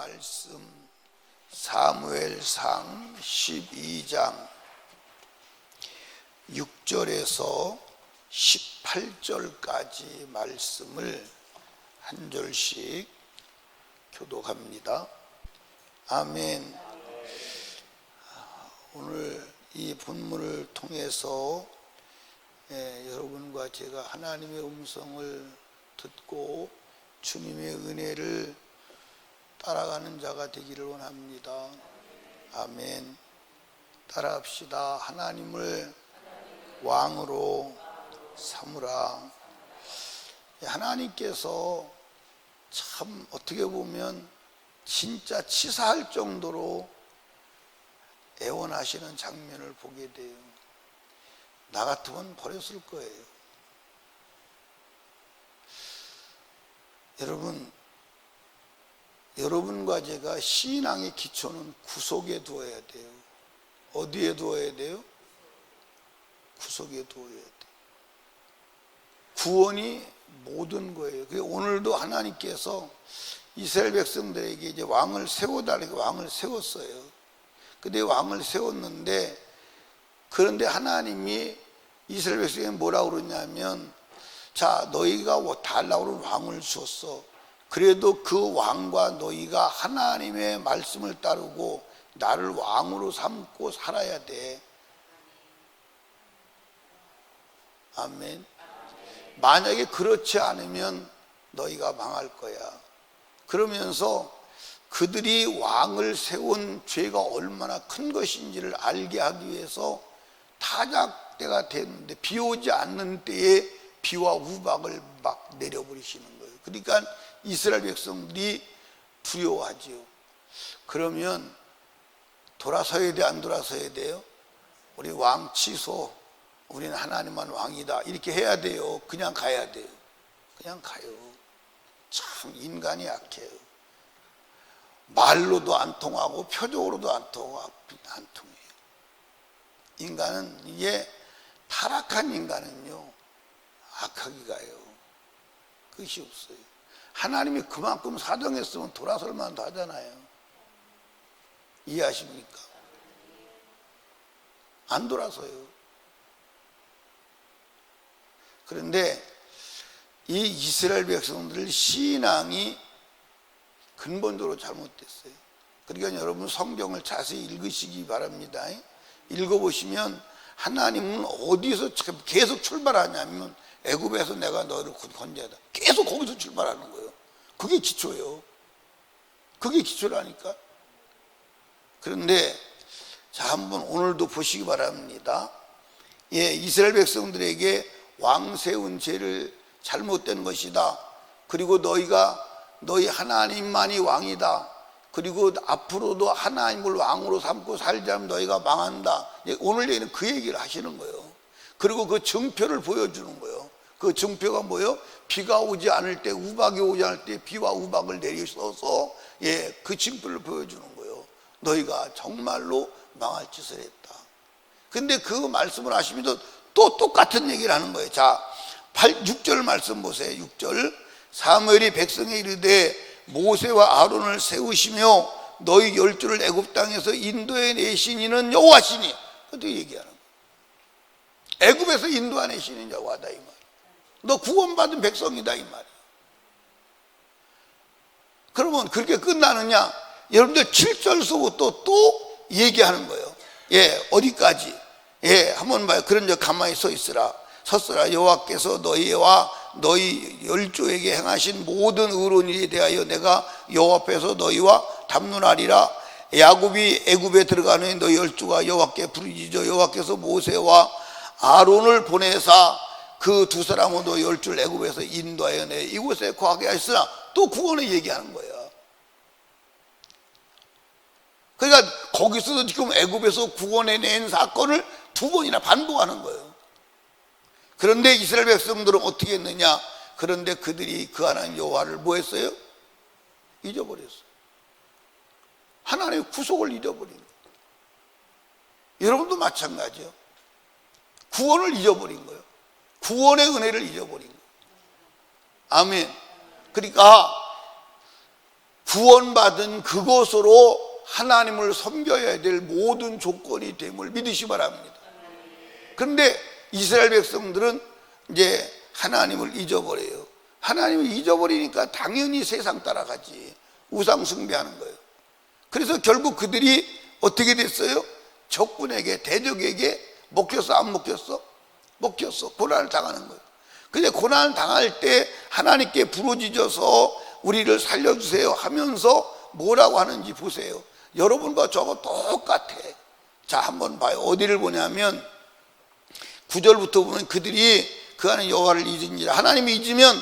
말씀 사무엘상 12장 6절에서 18절까지 말씀을 한 절씩 교독합니다. 아멘. 오늘 이 본문을 통해서 여러분과 제가 하나님의 음성을 듣고 주님의 은혜를 따라가는 자가 되기를 원합니다. 아멘. 따라합시다. 하나님을 왕으로 삼으라. 하나님께서 참 어떻게 보면 진짜 치사할 정도로 애원하시는 장면을 보게 돼요. 나 같으면 버렸을 거예요. 여러분과 제가 신앙의 기초는 구속에 두어야 돼요. 어디에 두어야 돼요? 구속에 두어야 돼요. 구원이 모든 거예요. 오늘도 하나님께서 이스라엘 백성들에게 이제 왕을 세워달라고 왕을 세웠어요. 근데 왕을 세웠는데, 그런데 하나님이 이스라엘 백성에게 뭐라고 그러냐면, 자, 너희가 달라고 왕을 주었어. 그래도 그 왕과 너희가 하나님의 말씀을 따르고 나를 왕으로 삼고 살아야 돼. 아멘. 만약에 그렇지 않으면 너희가 망할 거야. 그러면서 그들이 왕을 세운 죄가 얼마나 큰 것인지를 알게 하기 위해서 타작때가 됐는데 비 오지 않는 때에 비와 우박을 막 내려버리시는 거예요. 그러니까 이스라엘 백성들이 두려워하지요. 그러면 돌아서야 돼, 안 돌아서야 돼요? 우리 왕 취소, 우리는 하나님만 왕이다, 이렇게 해야 돼요? 그냥 가야 돼요? 그냥 가요. 참 인간이 약해요. 말로도 안 통하고 표적으로도 안 통해요. 인간은 이게 타락한 인간은요, 악하게 가요. 끝이 없어요. 하나님이 그만큼 사정했으면 돌아설 만도 하잖아요. 이해하십니까? 안 돌아서요. 그런데 이 이스라엘 백성들 신앙이 근본적으로 잘못됐어요. 그러니까 여러분 성경을 자세히 읽으시기 바랍니다. 읽어보시면 하나님은 어디서 계속 출발하냐면, 애굽에서 내가 너를 건져다. 계속 거기서 출발하는 거예요. 그게 기초예요. 그게 기초라니까. 그런데 자, 한번 오늘도 보시기 바랍니다. 이스라엘 백성들에게 왕 세운 죄를 잘못된 것이다. 그리고 너희 하나님만이 왕이다. 그리고 앞으로도 하나님을 왕으로 삼고 살자면 너희가 망한다. 오늘 얘기는 그 얘기를 하시는 거예요. 그리고 그 증표를 보여주는 거예요. 그 증표가 뭐예요? 비가 오지 않을 때, 우박이 오지 않을 때 비와 우박을 내리셔서 그 증표를 보여주는 거예요. 너희가 정말로 망할 짓을 했다. 근데 그 말씀을 하시면서 또 똑같은 얘기를 하는 거예요. 자, 6절 말씀 보세요. 6절. 사무엘이 백성에 이르되 모세와 아론을 세우시며 너희 열조를 애굽 땅에서 인도해 내신 이는 여호와시니. 그렇게 얘기하는 거예요. 애굽에서 인도해 내신 여호와다 이 말. 너 구원받은 백성이다 이 말이에요. 그러면 그렇게 끝나느냐? 여러분들 7절서부터 또 얘기하는 거예요. 어디까지? 한번 봐요. 그런 적 가만히 섰으라. 여호와께서 너희와 너희 열조에게 행하신 모든 의로운 일에 대하여 내가 여호와 앞에서 너희와 담론하리라. 야곱이 애굽에 들어가는 너희 열조가 여호와께 부르짖어 여호와께서 모세와 아론을 보내사 그 두 사람은 너희 열조를 애굽에서 인도하여 내 이곳에 거하게 하였으나, 또 구원을 얘기하는 거예요. 그러니까 거기서도 지금 애굽에서 구원해낸 사건을 두 번이나 반복하는 거예요. 그런데 이스라엘 백성들은 어떻게 했느냐? 그런데 그들이 그 하나님 여호와를 뭐 했어요? 잊어버렸어요. 하나님의 구속을 잊어버린 거예요. 여러분도 마찬가지요. 구원을 잊어버린 거예요. 구원의 은혜를 잊어버린 거예요. 아멘. 그러니까 구원받은 그것으로 하나님을 섬겨야 될 모든 조건이 됨을 믿으시 바랍니다. 그런데 이스라엘 백성들은 이제 하나님을 잊어버려요. 하나님을 잊어버리니까 당연히 세상 따라가지. 우상 숭배하는 거예요. 그래서 결국 그들이 어떻게 됐어요? 적군에게, 대적에게 먹혔어, 안 먹혔어? 먹혔어. 고난을 당하는 거예요. 근데 고난을 당할 때 하나님께 부르짖어서 우리를 살려주세요 하면서 뭐라고 하는지 보세요. 여러분과 저거 똑같아. 자, 한번 봐요. 어디를 보냐면 9절부터 보면 그들이 그 안에 여호와를 잊으니라. 하나님이 잊으면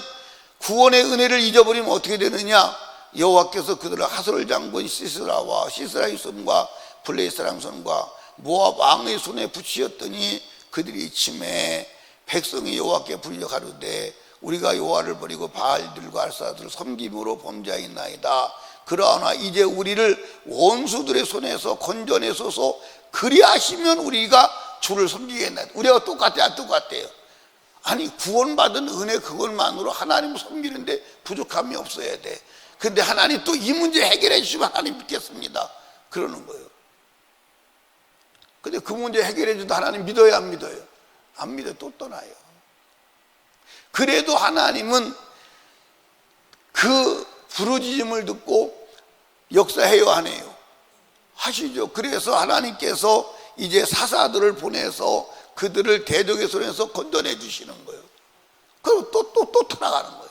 구원의 은혜를 잊어버리면 어떻게 되느냐? 여호와께서 그들을 하솔 장군 시스라와 시스라의 손과 블레셋의 손과 모압 왕의 손에 붙이었더니 그들이 침해 백성이 여호와께 불려 가로되 우리가 여호와를 버리고 바알들과 알사들을 섬김으로 범죄하였나이다. 그러나 이제 우리를 원수들의 손에서 건져내소서. 그리하시면 우리가 주를 섬기겠나이다. 우리가 똑같아요, 안 똑같아요? 아니, 구원받은 은혜 그것만으로 하나님을 섬기는데 부족함이 없어야 돼. 근데 하나님 또 이 문제 해결해 주시면 하나님 믿겠습니다 그러는 거예요. 근데 그 문제 해결해 줘도 하나님 믿어요, 안 믿어요? 안 믿어요. 또 떠나요. 그래도 하나님은 그 부르짖음을 듣고 역사해요, 안 해요? 하시죠. 그래서 하나님께서 이제 사사들을 보내서 그들을 대적의 손에서 건져내 주시는 거예요. 그리고 또 돌아가는 거예요.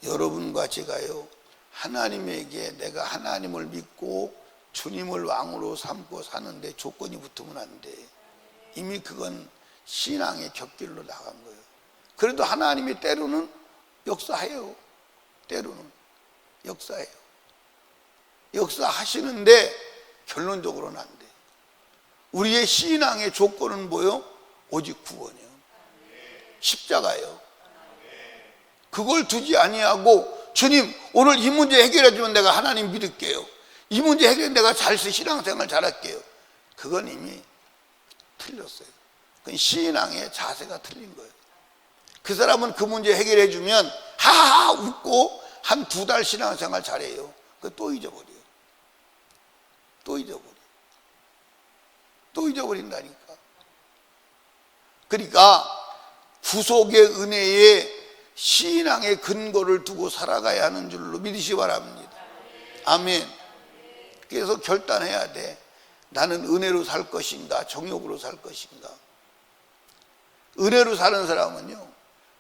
여러분과 제가요, 하나님에게 내가 하나님을 믿고 주님을 왕으로 삼고 사는데 조건이 붙으면 안 돼. 이미 그건 신앙의 곁길로 나간 거예요. 그래도 하나님이 때로는 역사해요. 때로는 역사해요. 역사하시는데 결론적으로는 안 돼. 우리의 신앙의 조건은 뭐요? 오직 구원이요. 십자가예요. 그걸 두지 아니하고 주님 오늘 이 문제 해결해 주면 내가 하나님 믿을게요. 이 문제 해결해 내가 신앙생활 잘할게요. 그건 이미 틀렸어요. 그건 신앙의 자세가 틀린 거예요. 그 사람은 그 문제 해결해 주면 하하하 웃고 한 2달 신앙생활 잘해요. 그거 또 잊어버려요. 또 잊어버린다니까. 그러니까 구속의 은혜에 신앙의 근거를 두고 살아가야 하는 줄로 믿으시 바랍니다. 아멘. 그래서 결단해야 돼. 나는 은혜로 살 것인가, 정욕으로 살 것인가. 은혜로 사는 사람은요,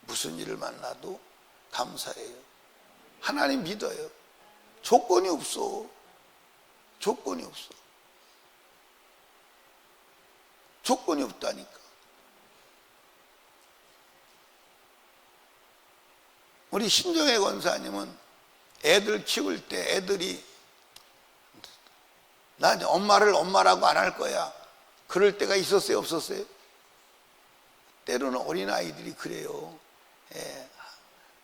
무슨 일을 만나도 감사해요. 하나님 믿어요. 조건이 없어. 조건이 없어. 조건이 없다니까. 우리 신정혜 권사님은 애들 키울 때 애들이 나 엄마를 엄마라고 안 할 거야. 그럴 때가 있었어요, 없었어요? 때로는 어린아이들이 그래요.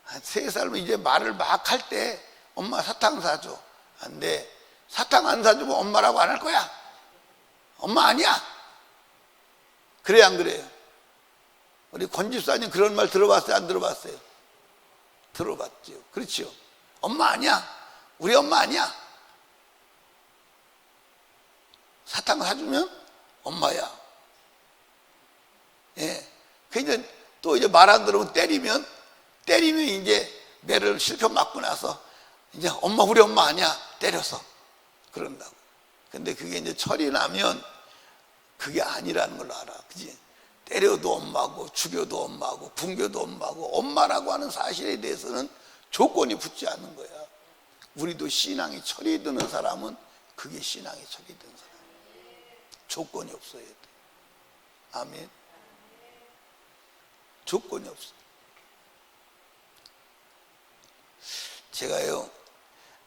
한 3살면 이제 말을 막 할 때 엄마 사탕 사줘. 안 돼. 사탕 안 사주면 엄마라고 안 할 거야. 엄마 아니야. 그래, 안 그래요? 우리 권 집사님 그런 말 들어봤어요, 안 들어봤어요? 들어봤죠. 그렇죠. 엄마 아니야. 우리 엄마 아니야. 사탕 사주면 엄마야. 예. 근데 또 이제 말 안 들으면 때리면 이제 매를 실컷 맞고 나서 이제 엄마 우리 엄마 아니야. 때려서 그런다고. 근데 그게 이제 철이 나면 그게 아니라는 걸 알아. 그지? 때려도 엄마고 죽여도 엄마고 붕겨도 엄마고 엄마라고 하는 사실에 대해서는 조건이 붙지 않는 거야. 우리도 신앙이 철이 드는 사람은 그게 신앙이 철이 드는 사람이에요. 조건이 없어야 돼. 아멘. 조건이 없어. 제가요,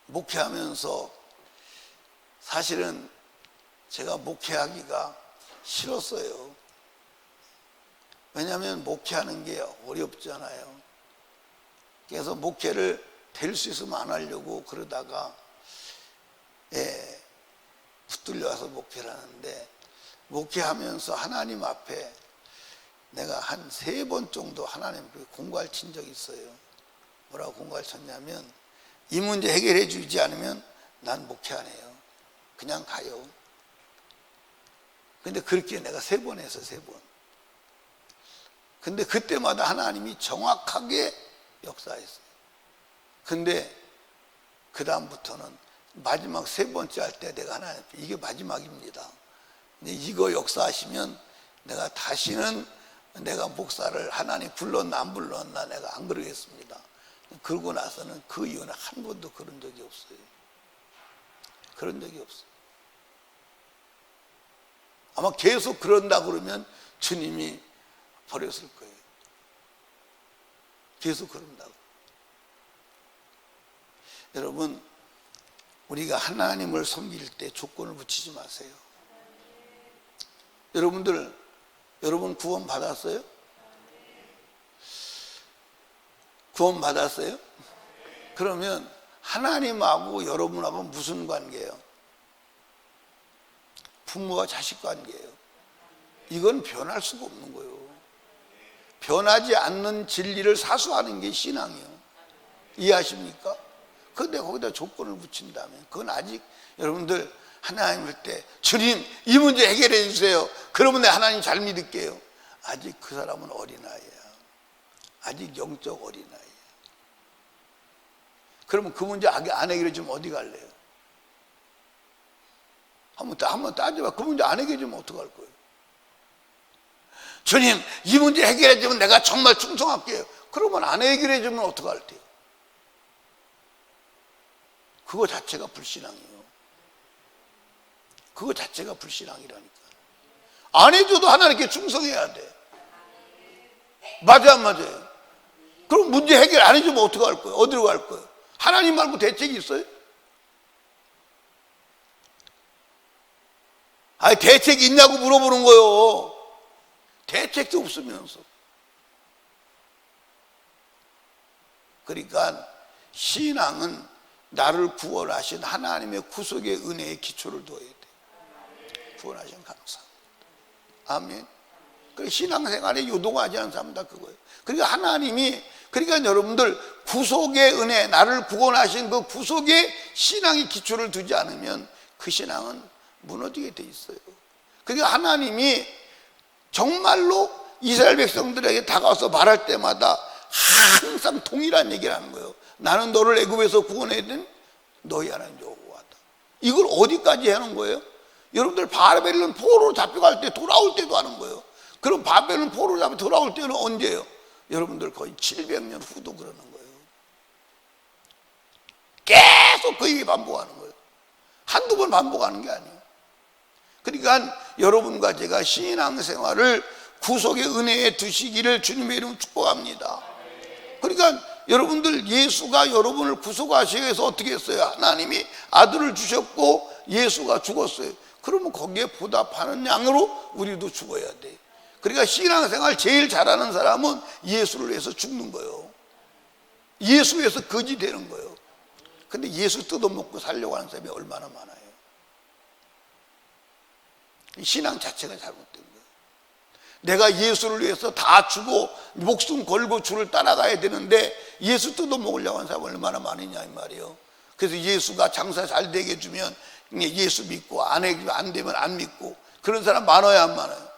목회하면서 사실은 제가 목회하기가 싫었어요. 왜냐하면 목회하는 게 어렵잖아요. 그래서 목회를 될 수 있으면 안 하려고 그러다가 붙들려 와서 목회를 하는데, 목회하면서 하나님 앞에 내가 한 3번 정도 하나님께 공고할 친 적이 있어요. 뭐라고 공고할 쳤냐면, 이 문제 해결해 주지 않으면 난 목회 안 해요. 그냥 가요. 근데 그렇게 내가 3번 해서 3번. 근데 그때마다 하나님이 정확하게 역사했어요. 근데 그 다음부터는 마지막 3번째 할 때 내가 하나님 앞에 이게 마지막입니다. 근데 이거 역사하시면 내가 다시는 내가 목사를 하나님 불렀나 안 불렀나 내가 안 그러겠습니다. 그러고 나서는 그 이후는 한 번도 그런 적이 없어요. 그런 적이 없어요. 아마 계속 그런다 그러면 주님이 버렸을 거예요. 계속 그런다고. 여러분, 우리가 하나님을 섬길 때 조건을 붙이지 마세요. 여러분 구원 받았어요? 구원 받았어요? 그러면 하나님하고 여러분하고 무슨 관계예요? 부모와 자식 관계예요. 이건 변할 수가 없는 거예요. 변하지 않는 진리를 사수하는 게 신앙이에요. 이해하십니까? 그런데 거기다 조건을 붙인다면 그건 아직 여러분들 하나님을 때 주님 이 문제 해결해 주세요. 그러면 내가 하나님 잘 믿을게요. 아직 그 사람은 어린아이야. 아직 영적 어린아이야. 그러면 그 문제 안 해결해 주면 어디 갈래요? 한번 따져봐. 그 문제 안 해결해 주면 어떡할 거예요? 주님 이 문제 해결해 주면 내가 정말 충성할게요. 그러면 안 해결해 주면 어떡할 때요? 그거 자체가 불신앙이에요. 그거 자체가 불신앙이라니까. 안 해줘도 하나님께 충성해야 돼. 맞아 안 맞아요? 그럼 문제 해결 안 해주면 어떡할 거예요? 어디로 갈 거예요? 하나님 말고 대책이 있어요? 아니 대책이 있냐고 물어보는 거예요. 대책도 없으면서. 그러니까 신앙은 나를 구원하신 하나님의 구속의 은혜에 기초를 둬야 돼. 구원하신 감사합니다. 아멘. 그 신앙생활에 요동하지 않은 사람은 다 그거예요. 그러니까 여러분들 구속의 은혜, 나를 구원하신 그 구속의 신앙의 기초를 두지 않으면 그 신앙은 무너지게 돼 있어요. 그러니까 하나님이 정말로 이스라엘 백성들에게 다가와서 말할 때마다 항상 동일한 얘기를 하는 거예요. 나는 너를 애굽에서 구원해든 너희 하나님 여호와다. 이걸 어디까지 하는 거예요? 여러분들 바벨론 포로로 잡혀갈 때 돌아올 때도 하는 거예요. 그럼 바벨론 포로로 잡혀 돌아올 때는 언제예요? 여러분들 거의 700년 후도 그러는 거예요. 계속 그 얘기 반복하는 거예요. 한두 번 반복하는 게 아니에요. 그러니까 여러분과 제가 신앙생활을 구속의 은혜에 두시기를 주님의 이름으로 축복합니다. 그러니까 여러분들 예수가 여러분을 구속하시기 위해서 어떻게 했어요? 하나님이 아들을 주셨고 예수가 죽었어요. 그러면 거기에 보답하는 양으로 우리도 죽어야 돼. 그러니까 신앙생활 제일 잘하는 사람은 예수를 위해서 죽는 거예요. 예수 위해서 거지 되는 거예요. 근데 예수 뜯어먹고 살려고 하는 사람이 얼마나 많아요. 신앙 자체가 잘못된 거예요. 내가 예수를 위해서 다 주고 목숨 걸고 주를 따라가야 되는데 예수 뜯어먹으려고 하는 사람이 얼마나 많으냐 이 말이에요. 그래서 예수가 장사 잘 되게 해주면 예수 믿고 안 되면 안 믿고 그런 사람 많아요 안 많아요?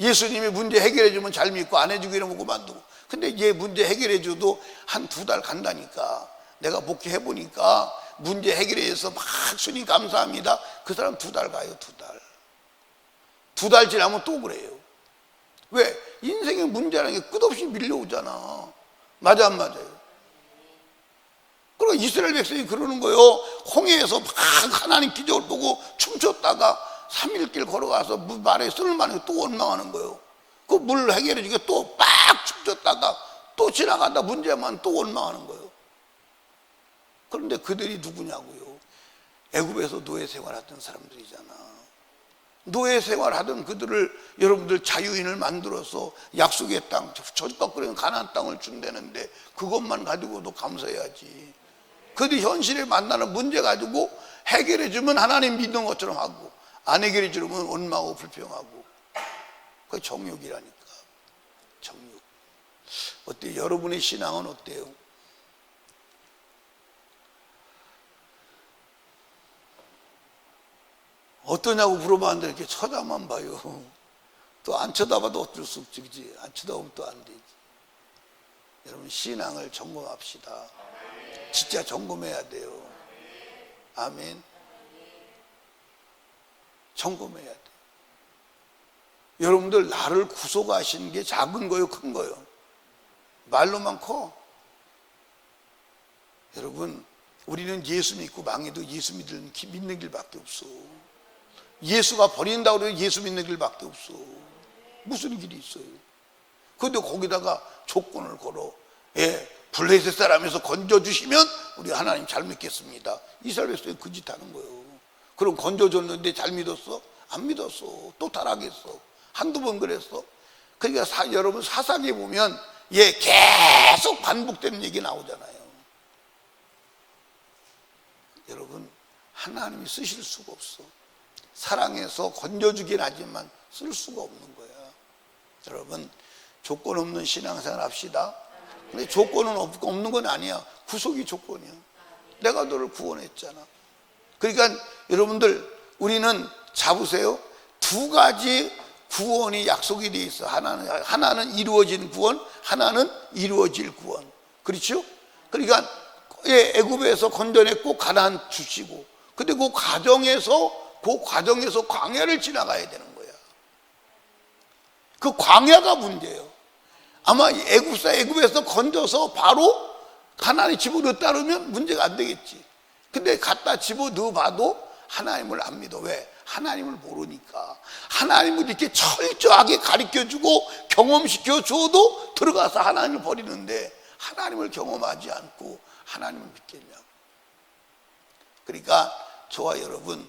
예수님이 문제 해결해 주면 잘 믿고 안 해주고 이러면 그만두고. 근데 얘 문제 해결해 줘도 한 2달 간다니까. 내가 목회해 보니까 문제 해결해서 막 주님 감사합니다. 그 사람 2달 가요. 2달. 2달 지나면 또 그래요. 왜? 인생의 문제라는 게 끝없이 밀려오잖아. 맞아 안 맞아요? 그리고 이스라엘 백성이 그러는 거예요. 홍해에서 막 하나님 기적을 보고 춤췄다가 3일 길 걸어가서 물 말에 쓸만하게 또 원망하는 거예요. 그 물 해결해 주게 또 막 춤췄다가 또 지나가다 문제만 또 원망하는 거예요. 그런데 그들이 누구냐고요? 애굽에서 노예 생활하던 사람들이잖아. 노예 생활하던 그들을 여러분들 자유인을 만들어서 약속의 땅, 저거꾸로 가나안 땅을 준다는데 그것만 가지고도 감사해야지. 그들이 현실에 만나는 문제 가지고 해결해 주면 하나님 믿는 것처럼 하고 안 해결해 주면 원망하고 불평하고 그게 정욕이라니까. 어때요? 여러분의 신앙은 어때요? 어떠냐고 물어봤는데 이렇게 쳐다만 봐요. 또 안 쳐다봐도 어쩔 수 없지, 그지? 안 쳐다보면 또 안 되지. 여러분, 신앙을 점검합시다. 진짜 점검해야 돼요. 아멘. 점검해야 돼요. 여러분들, 나를 구속하신 게 작은 거요, 큰 거요? 말로만 커. 여러분, 우리는 예수 믿고 망해도 예수 믿는 길밖에 없어. 예수가 버린다고 해도 예수 믿는 길밖에 없어. 무슨 길이 있어요? 그런데 거기다가 조건을 걸어. 블레셋 사람에서 건져주시면 우리 하나님 잘 믿겠습니다. 이스라엘 백성이 그 짓 하는 거예요. 그럼 건져줬는데 잘 믿었어? 안 믿었어. 또 타락했어. 한두 번 그랬어. 그러니까 여러분, 사사기에 보면 계속 반복되는 얘기 나오잖아요. 여러분, 하나님이 쓰실 수가 없어. 사랑해서 건져주긴 하지만 쓸 수가 없는 거야. 여러분, 조건 없는 신앙생활 합시다. 근데 조건은 없는 건 아니야. 구속이 조건이야. 내가 너를 구원했잖아. 그러니까 여러분들, 우리는 잡으세요. 두 가지 구원이 약속이 돼 있어. 하나는 이루어진 구원, 하나는 이루어질 구원. 그렇죠? 그러니까 애굽에서 건져냈고 가나안 주시고, 근데 그 과정에서 광야를 지나가야 되는 거야. 그 광야가 문제예요. 아마 애굽에서 건져서 바로 가나안에 집어넣었다 그러면 문제가 안 되겠지. 근데 갖다 집어넣어봐도 하나님을 안 믿어. 왜? 하나님을 모르니까. 하나님을 이렇게 철저하게 가르쳐주고 경험시켜줘도 들어가서 하나님을 버리는데, 하나님을 경험하지 않고 하나님을 믿겠냐고. 그러니까 저와 여러분,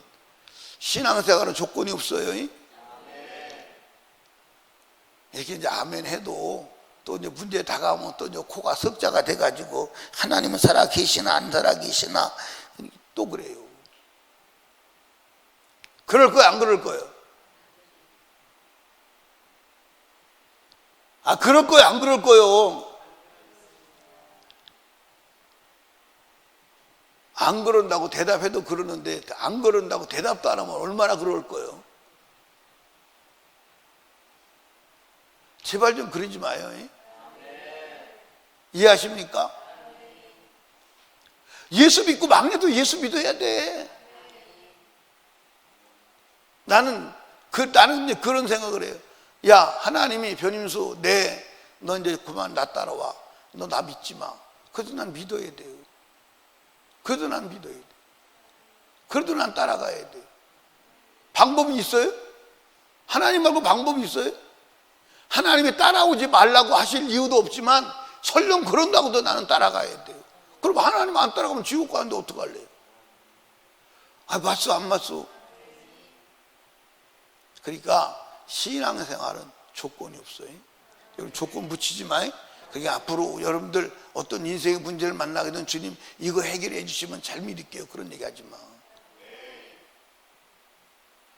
신앙생활은 조건이 없어요. 이렇게 이제 아멘 해도 또 이제 문제 다가오면 또 이제 코가 석자가 돼가지고 하나님은 살아 계시나 안 살아 계시나 또 그래요. 그럴 거예요, 안 그럴 거예요? 그럴 거예요, 안 그럴 거예요? 안 그런다고 대답해도 그러는데, 안 그런다고 대답도 안 하면 얼마나 그럴 거예요? 제발 좀 그러지 마요. 이해하십니까? 예수 믿고 망해도 예수 믿어야 돼. 나는 이제 그런 생각을 해요. 야, 하나님이 변임수, 너 이제 그만 나 따라와. 너 나 믿지 마. 그래도 난 믿어야 돼요. 그래도 난 믿어야 돼. 그래도 난 따라가야 돼. 방법이 있어요? 하나님 말고 방법이 있어요? 하나님이 따라오지 말라고 하실 이유도 없지만 설령 그런다고도 나는 따라가야 돼요. 그럼 하나님 안 따라가면 지옥 가는데 어떡할래요? 맞어, 안 맞어? 그러니까 신앙생활은 조건이 없어요. 여러분, 조건 붙이지 마요. 그러니까 앞으로 여러분들 어떤 인생의 문제를 만나게 되면 주님 이거 해결해 주시면 잘 믿을게요. 그런 얘기 하지 마.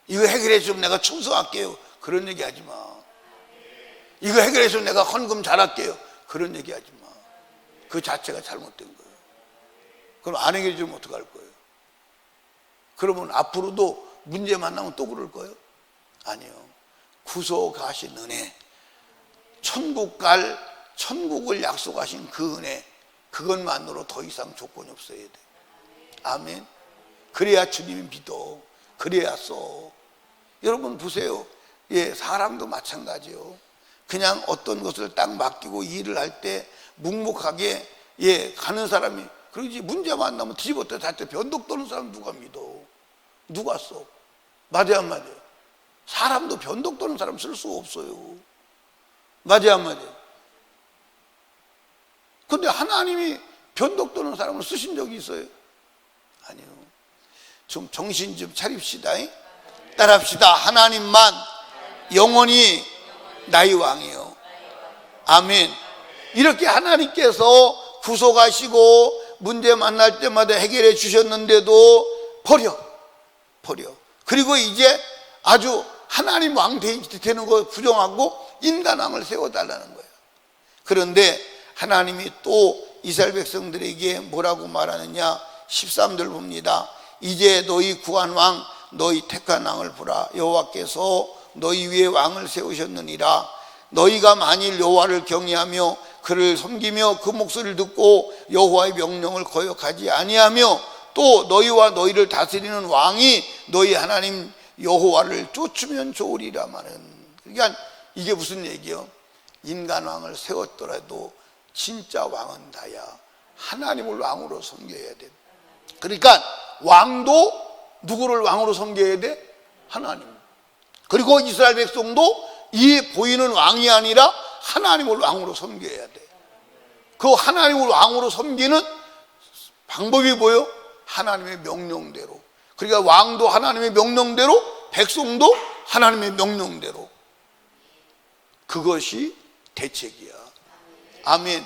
이거 해결해 주면 내가 충성할게요. 그런 얘기 하지 마. 이거 해결해 주면 내가 헌금 잘할게요. 그런 얘기 하지 마. 그 자체가 잘못된 거예요. 그럼 안 해결해 주면 어떡할 거예요? 그러면 앞으로도 문제 만나면 또 그럴 거예요? 아니요. 구속하신 은혜, 천국을 약속하신 그 은혜, 그것만으로 더 이상 조건이 없어야 돼. 아멘. 그래야 주님이 믿어. 그래야 써. 여러분 보세요. 사람도 마찬가지요. 그냥 어떤 것을 딱 맡기고 일을 할 때 묵묵하게 가는 사람이, 그러지 문제 만나면 뒤집었다 잤다 변덕 떠는 사람 누가 믿어? 누가 써? 맞아요, 안 맞아요? 사람도 변덕 떠는 사람 쓸 수가 없어요. 맞아요, 안 맞아요? 근데 하나님이 변덕 떠는 사람을 쓰신 적이 있어요? 아니요. 좀 정신 좀 차립시다. 따라합시다. 하나님만 영원히 나의 왕이요. 아멘. 이렇게 하나님께서 구속하시고 문제 만날 때마다 해결해 주셨는데도 버려. 그리고 이제 아주 하나님 왕 되는 거 부정하고 인간 왕을 세워달라는 거예요. 그런데 하나님이 또 이스라엘 백성들에게 뭐라고 말하느냐. 13절 봅니다. 이제 너희 구한 왕, 너희 택한 왕을 보라. 여호와께서 너희 위에 왕을 세우셨느니라. 너희가 만일 여호와를 경외하며 그를 섬기며 그 목소리를 듣고 여호와의 명령을 거역하지 아니하며 또 너희와 너희를 다스리는 왕이 너희 하나님 여호와를 쫓으면 좋으리라 말은. 그러니까 이게 무슨 얘기요? 인간 왕을 세웠더라도 진짜 왕은 다야 하나님을 왕으로 섬겨야 돼. 그러니까 왕도 누구를 왕으로 섬겨야 돼? 하나님. 그리고 이스라엘 백성도 이 보이는 왕이 아니라 하나님을 왕으로 섬겨야 돼. 그 하나님을 왕으로 섬기는 방법이 뭐예요? 하나님의 명령대로. 그러니까 왕도 하나님의 명령대로, 백성도 하나님의 명령대로. 그것이 대책이야. 아멘.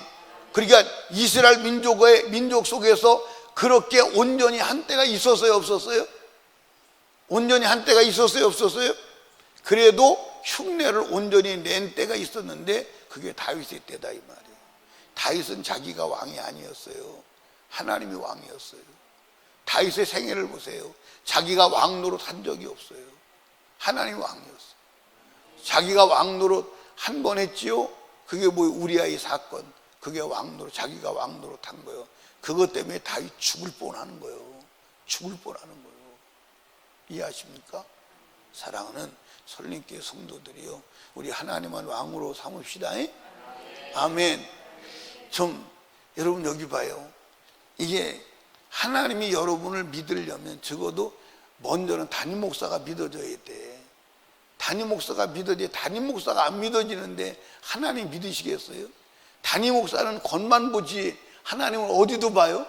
그러니까 이스라엘 민족 속에서 그렇게 온전히 한때가 있었어요, 없었어요? 온전히 한때가 있었어요, 없었어요? 그래도 흉내를 온전히 낸 때가 있었는데 그게 다윗의 때다 이 말이에요. 다윗은 자기가 왕이 아니었어요. 하나님이 왕이었어요. 다윗의 생애를 보세요. 자기가 왕 노릇 한 적이 없어요. 하나님이 왕이었어요. 자기가 왕 노릇 한 번 했지요. 그게 뭐 우리아의 사건. 그게 왕 노릇, 자기가 왕 노릇 한 거예요. 그것 때문에 다윗 죽을 뻔하는 거예요. 죽을 뻔하는 거예요. 이해하십니까? 사랑하는 설림교회 성도들이요, 우리 하나님을 왕으로 삼읍시다. 아멘. 좀 여러분 여기 봐요. 이게 하나님이 여러분을 믿으려면 적어도 먼저는 담임 목사가 믿어져야 돼. 담임 목사가 믿어져야. 담임 목사가 안 믿어지는데 하나님 믿으시겠어요? 담임 목사는 겉만 보지 하나님을 어디도 봐요?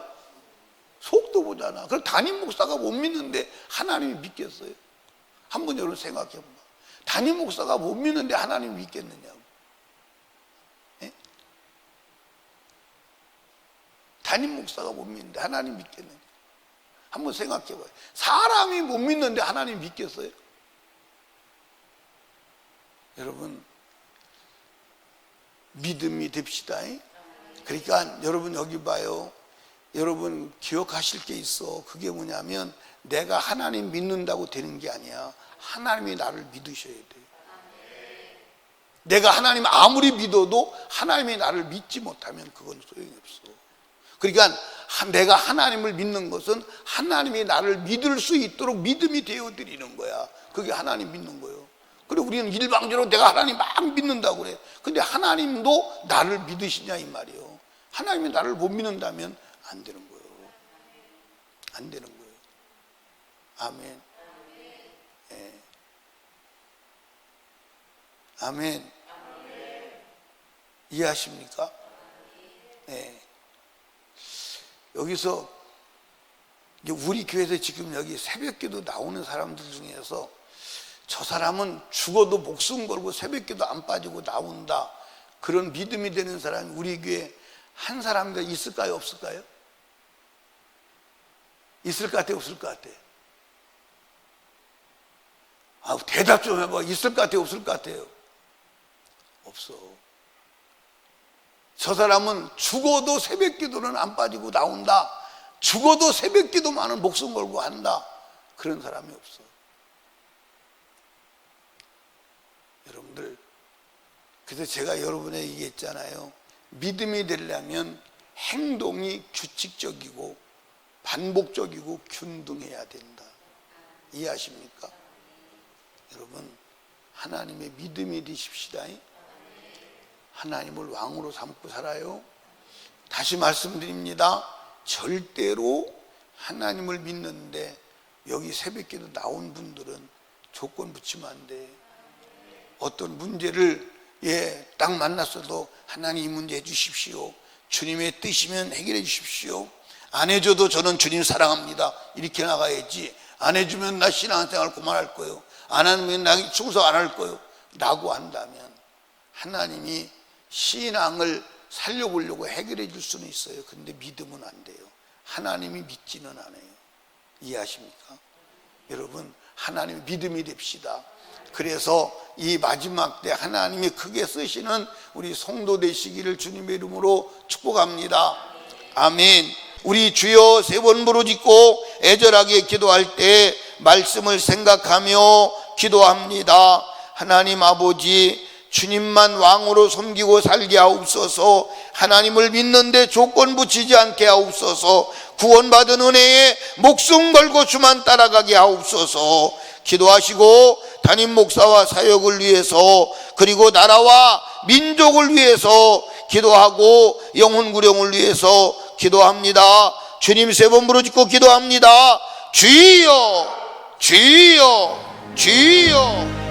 속도 보잖아. 그럼 담임 목사가 못 믿는데 하나님이 믿겠어요? 한번 여러분 생각해 봐. 담임 목사가 못 믿는데 하나님 믿겠느냐고. 예? 담임 목사가 못 믿는데 하나님 믿겠느냐. 한번 생각해 봐요. 사람이 못 믿는데 하나님 믿겠어요? 여러분 믿음이 됩시다. 그러니까 여러분 여기 봐요. 여러분 기억하실 게 있어. 그게 뭐냐면 내가 하나님 믿는다고 되는 게 아니야. 하나님이 나를 믿으셔야 돼. 내가 하나님 아무리 믿어도 하나님이 나를 믿지 못하면 그건 소용이 없어. 그러니까 내가 하나님을 믿는 것은 하나님이 나를 믿을 수 있도록 믿음이 되어드리는 거야. 그게 하나님 믿는 거예요. 그리고 우리는 일방적으로 내가 하나님 막 믿는다고 그래. 근데 하나님도 나를 믿으시냐 이 말이에요. 하나님이 나를 못 믿는다면 안 되는 거예요. 안 되는 거예요. 아멘. 예. 아멘. 이해하십니까? 예. 여기서 우리 교회에서 지금 여기 새벽기도 나오는 사람들 중에서 저 사람은 죽어도 목숨 걸고 새벽기도 안 빠지고 나온다, 그런 믿음이 되는 사람이 우리 교회에 한 사람도 있을까요, 없을까요? 있을 것 같아요, 없을 것 같아요? 아, 대답 좀 해봐. 있을 것 같아요, 없을 것 같아요? 없어. 저 사람은 죽어도 새벽기도는 안 빠지고 나온다, 죽어도 새벽기도만은 목숨 걸고 한다, 그런 사람이 없어. 여러분들, 그래서 제가 여러분에게 얘기했잖아요. 믿음이 되려면 행동이 규칙적이고 반복적이고 균등해야 된다. 이해하십니까? 여러분, 하나님의 믿음이 되십시다. 하나님을 왕으로 삼고 살아요. 다시 말씀드립니다. 절대로 하나님을 믿는데 여기 새벽기도 나온 분들은 조건 붙이면 안 돼. 어떤 문제를 딱 만났어도 하나님 이 문제 해주십시오, 주님의 뜻이면 해결해 주십시오, 안 해줘도 저는 주님 사랑합니다, 이렇게 나가야지. 안 해주면 나 신앙생활 그만할 거예요, 안 하면 나 충성 안 할 거예요 라고 한다면 하나님이 신앙을 살려보려고 해결해 줄 수는 있어요. 근데 믿음은 안 돼요. 하나님이 믿지는 않아요. 이해하십니까? 여러분 하나님의 믿음이 됩시다. 그래서 이 마지막 때 하나님이 크게 쓰시는 우리 성도 되시기를 주님의 이름으로 축복합니다. 아멘. 우리 주여 세 번 부르짖고 애절하게 기도할 때 말씀을 생각하며 기도합니다. 하나님 아버지, 주님만 왕으로 섬기고 살게 하옵소서. 하나님을 믿는데 조건 붙이지 않게 하옵소서. 구원받은 은혜에 목숨 걸고 주만 따라가게 하옵소서. 기도하시고 담임 목사와 사역을 위해서, 그리고 나라와 민족을 위해서 기도하고 영혼 구령을 위해서 기도합니다. 주님 세 번 부르짖고 기도합니다. 주여, 주여, 주여.